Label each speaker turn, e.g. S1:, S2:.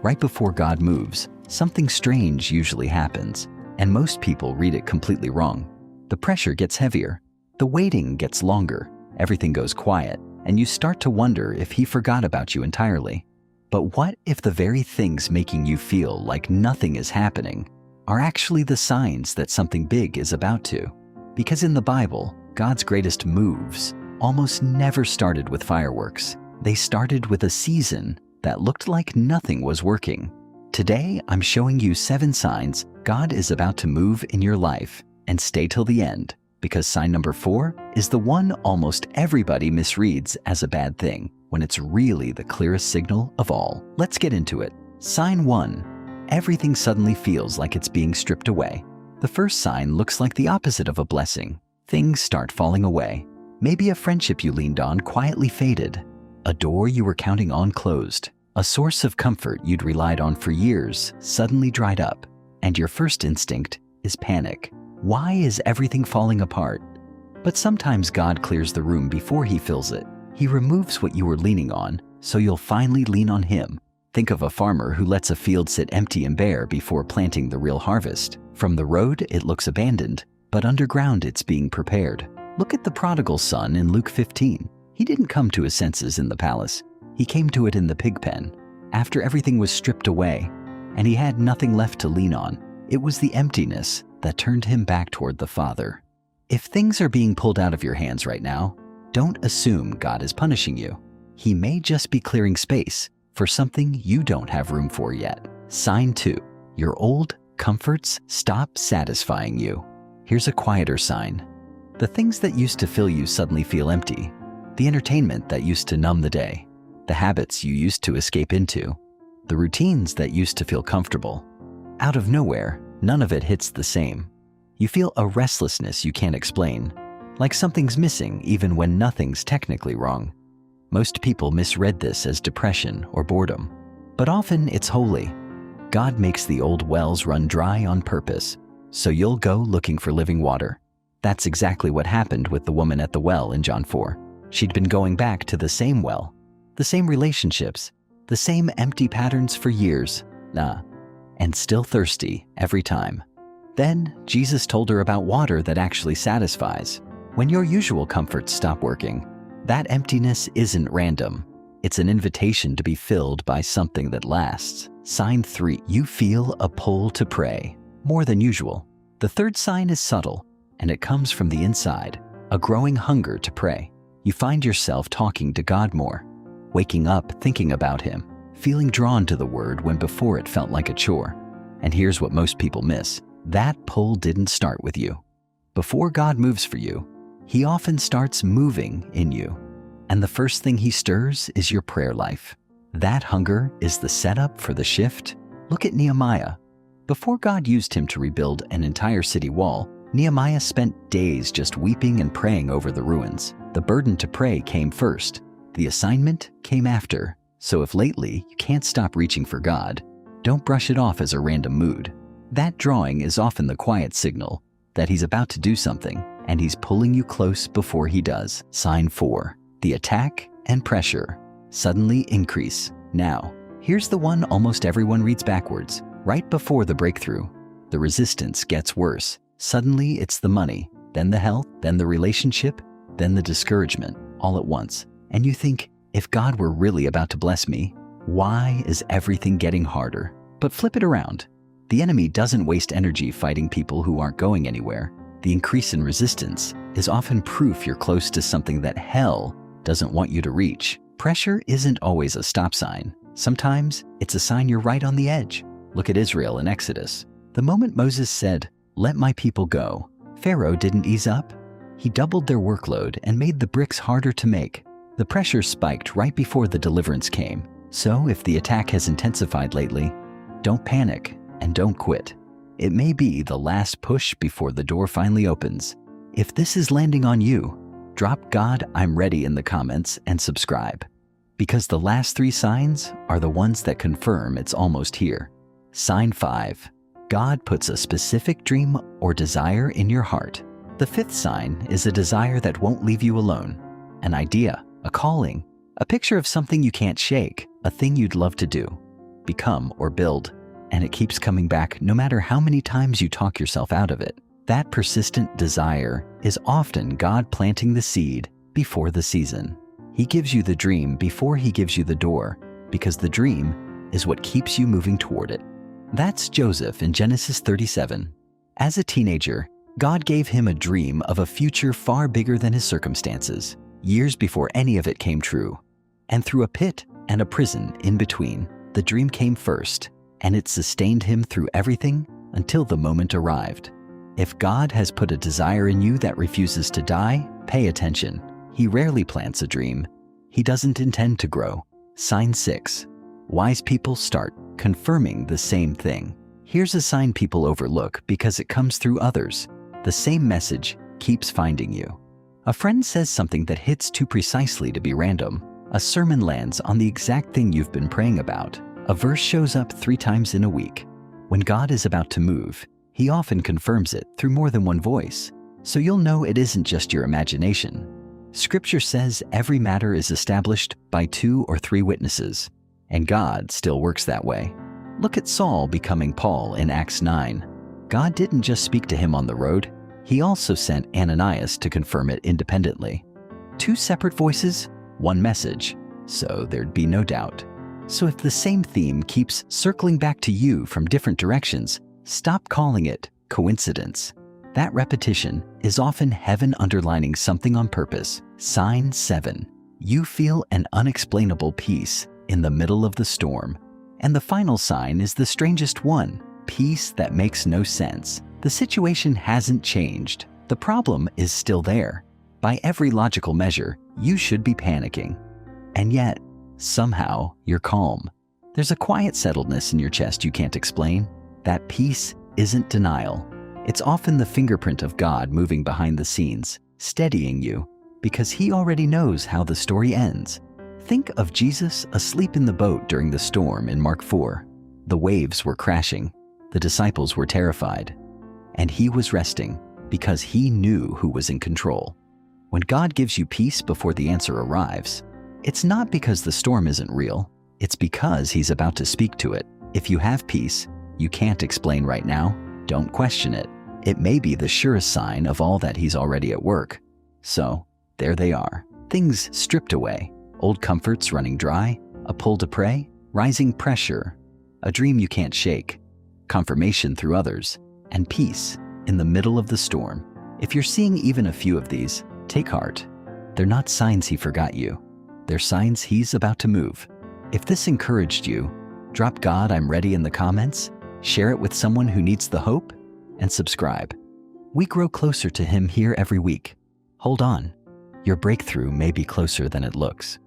S1: Right before God moves, something strange usually happens, and most people read it completely wrong. The pressure gets heavier, the waiting gets longer, everything goes quiet, and you start to wonder if he forgot about you entirely. But what if the very things making you feel like nothing is happening are actually the signs that something big is about to? Because in the Bible, God's greatest moves almost never started with fireworks. They started with a season that looked like nothing was working. Today, I'm showing you 7 signs God is about to move in your life, and stay till the end, because sign number 4 is the one almost everybody misreads as a bad thing, when it's really the clearest signal of all. Let's get into it. Sign 1. Everything suddenly feels like it's being stripped away. The first sign looks like the opposite of a blessing. Things start falling away. Maybe a friendship you leaned on quietly faded. A door you were counting on closed. A source of comfort you'd relied on for years suddenly dried up. And your first instinct is panic. Why is everything falling apart? But sometimes God clears the room before he fills it. He removes what you were leaning on, so you'll finally lean on him. Think of a farmer who lets a field sit empty and bare before planting the real harvest. From the road, it looks abandoned, but underground it's being prepared. Look at the prodigal son in Luke 15. He didn't come to his senses in the palace. He came to it in the pig pen, after everything was stripped away, and he had nothing left to lean on. It was the emptiness that turned him back toward the Father. If things are being pulled out of your hands right now, don't assume God is punishing you. He may just be clearing space for something you don't have room for yet. Sign 2. Your old comforts stop satisfying you. Here's a quieter sign. The things that used to fill you suddenly feel empty. The entertainment that used to numb the day. The habits you used to escape into. The routines that used to feel comfortable. Out of nowhere, none of it hits the same. You feel a restlessness you can't explain, like something's missing even when nothing's technically wrong. Most people misread this as depression or boredom, but often it's holy. God makes the old wells run dry on purpose, so you'll go looking for living water. That's exactly what happened with the woman at the well in John 4. She'd been going back to the same well, the same relationships, the same empty patterns for years, and still thirsty every time. Then Jesus told her about water that actually satisfies. When your usual comforts stop working, that emptiness isn't random. It's an invitation to be filled by something that lasts. Sign 3. You feel a pull to pray, more than usual. The third sign is subtle, and it comes from the inside, a growing hunger to pray. You find yourself talking to God more, waking up thinking about him, feeling drawn to the word when before it felt like a chore. And here's what most people miss. That pull didn't start with you. Before God moves for you, he often starts moving in you. And the first thing he stirs is your prayer life. That hunger is the setup for the shift. Look at Nehemiah. Before God used him to rebuild an entire city wall, Nehemiah spent days just weeping and praying over the ruins. The burden to pray came first. The assignment came after. So if lately you can't stop reaching for God, don't brush it off as a random mood. That drawing is often the quiet signal that he's about to do something, and he's pulling you close before he does. Sign 4. The attack and pressure suddenly increase. Now, here's the one almost everyone reads backwards. Right before the breakthrough, the resistance gets worse. Suddenly it's the money, then the health, then the relationship, then the discouragement, all at once. And you think, if God were really about to bless me, why is everything getting harder? But flip it around. The enemy doesn't waste energy fighting people who aren't going anywhere. The increase in resistance is often proof you're close to something that hell doesn't want you to reach. Pressure isn't always a stop sign. Sometimes it's a sign you're right on the edge. Look at Israel in Exodus. The moment Moses said, "Let my people go," Pharaoh didn't ease up. He doubled their workload and made the bricks harder to make. The pressure spiked right before the deliverance came. So if the attack has intensified lately, don't panic and don't quit. It may be the last push before the door finally opens. If this is landing on you, drop "God, I'm ready" in the comments and subscribe. Because the last 3 signs are the ones that confirm it's almost here. Sign 5. God puts a specific dream or desire in your heart. The 5th sign is a desire that won't leave you alone. An idea, a calling, a picture of something you can't shake, a thing you'd love to do. become, or build, and it keeps coming back no matter how many times you talk yourself out of it. That persistent desire is often God planting the seed before the season. He gives you the dream before he gives you the door, because the dream is what keeps you moving toward it. That's Joseph in Genesis 37. As a teenager, God gave him a dream of a future far bigger than his circumstances, years before any of it came true. And through a pit and a prison in between, the dream came first, and it sustained him through everything until the moment arrived. If God has put a desire in you that refuses to die, pay attention. He rarely plants a dream. He doesn't intend to grow. Sign 6. Wise people start confirming the same thing. Here's a sign people overlook because it comes through others. The same message keeps finding you. A friend says something that hits too precisely to be random. A sermon lands on the exact thing you've been praying about. A verse shows up 3 times in a week. When God is about to move, he often confirms it through more than one voice, so you'll know it isn't just your imagination. Scripture says every matter is established by 2 or 3 witnesses, and God still works that way. Look at Saul becoming Paul in Acts 9. God didn't just speak to him on the road, he also sent Ananias to confirm it independently. 2 separate voices, 1 message, so there'd be no doubt. So if the same theme keeps circling back to you from different directions, stop calling it coincidence. That repetition is often heaven underlining something on purpose. Sign 7. You feel an unexplainable peace in the middle of the storm. And the final sign is the strangest one, peace that makes no sense. The situation hasn't changed. The problem is still there. By every logical measure, you should be panicking. And yet, somehow, you're calm. There's a quiet settledness in your chest you can't explain. That peace isn't denial. It's often the fingerprint of God moving behind the scenes, steadying you, because he already knows how the story ends. Think of Jesus asleep in the boat during the storm in Mark 4. The waves were crashing. The disciples were terrified. And he was resting because he knew who was in control. When God gives you peace before the answer arrives, it's not because the storm isn't real. It's because he's about to speak to it. If you have peace you can't explain right now, don't question it. It may be the surest sign of all that he's already at work. So, there they are. Things stripped away. Old comforts running dry. A pull to pray. Rising pressure. A dream you can't shake. Confirmation through others. And peace in the middle of the storm. If you're seeing even a few of these, take heart. They're not signs he forgot you. They're signs he's about to move. If this encouraged you, drop "God, I'm ready" in the comments, share it with someone who needs the hope, and subscribe. We grow closer to him here every week. Hold on. Your breakthrough may be closer than it looks.